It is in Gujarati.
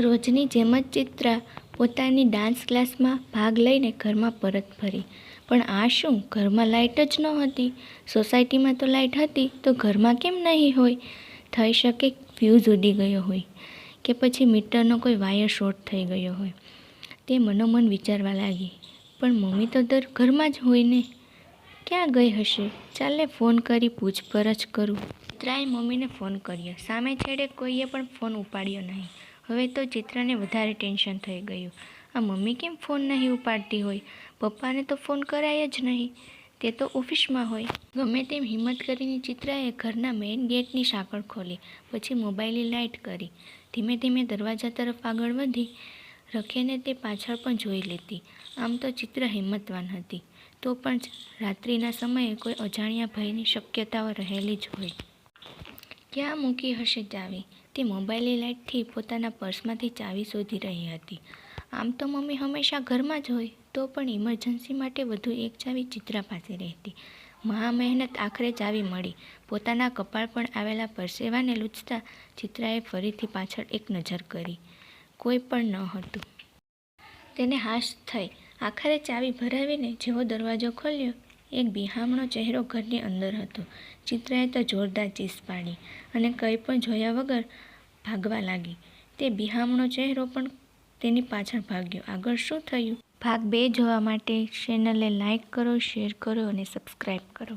રોજની જેમ જ ચિત્રા પોતાની ડાન્સ ક્લાસમાં ભાગ લઈને ઘરમાં પરત ફરી. પણ આ શું, ઘરમાં લાઇટ જ નહોતી? સોસાયટીમાં તો લાઇટ હતી, તો ઘરમાં કેમ નહીં હોય? થઈ શકે ફ્યુઝ ઉડી ગયો હોય કે પછી મીટરનો કોઈ વાયર શોર્ટ થઈ ગયો હોય. તે મનોમન વિચારવા લાગી. પણ મમ્મી તો દર ઘરમાં જ હોય ને, ક્યાં ગઈ હશે? ચાલે ફોન કરી પૂછપરછ કરું. ચિત્રાએ મમ્મીને ફોન કર્યો. સામે છેડે કોઈએ પણ ફોન ઉપાડ્યો નહીં. હવે તો ચિત્રાને વધારે ટેન્શન થઈ ગયું. આ મમ્મી કેમ ફોન નહીં ઉપાડતી હોય? પપ્પાને તો ફોન કરાય જ નહીં, તે તો ઓફિસમાં હોય. ગમે તેમ હિંમત કરીને ચિત્રાએ ઘરના મેઇન ગેટની સાંકળ ખોલી, પછી મોબાઈલની લાઇટ કરી. ધીમે ધીમે દરવાજા તરફ આગળ વધી. રખેને તે પાછળ પણ જોઈ લેતી. આમ તો ચિત્ર હિંમતવાન હતી, તો પણ રાત્રિના સમયે કોઈ અજાણ્યા ભયની શક્યતાઓ રહેલી જ હોય. ક્યાં મૂકી હશે ચાવી? તે મોબાઈલની લાઇટથી પોતાના પર્સમાંથી ચાવી શોધી રહી હતી. આમ તો મમ્મી હંમેશા ઘરમાં જ હોય, તો પણ ઇમરજન્સી માટે વધુ એક ચાવી ચિત્રા પાસે રહેતી. મહા મહેનત આખરે ચાવી મળી. પોતાના કપાળ પર આવેલા પરસેવાને લૂછતા ચિત્રાએ ફરીથી પાછળ એક નજર કરી. કોઈ પણ ન હતું. તેને હાશ થઈ. આખરે ચાવી ભરાવીને જેવો દરવાજો ખોલ્યો, એક બિહામણો ચહેરો ઘરની અંદર હતો. ચિત્રાએ તો જોરદાર ચીસ પાડી અને કંઈ પણ જોયા વગર ભાગવા લાગી. તે બિહામણો ચહેરો પણ તેની પાછળ ભાગ્યો. આગળ શું થયું? ભાગ 2 જોવા માટે ચેનલને લાઇક કરો, શેર કરો અને સબસ્ક્રાઈબ કરો.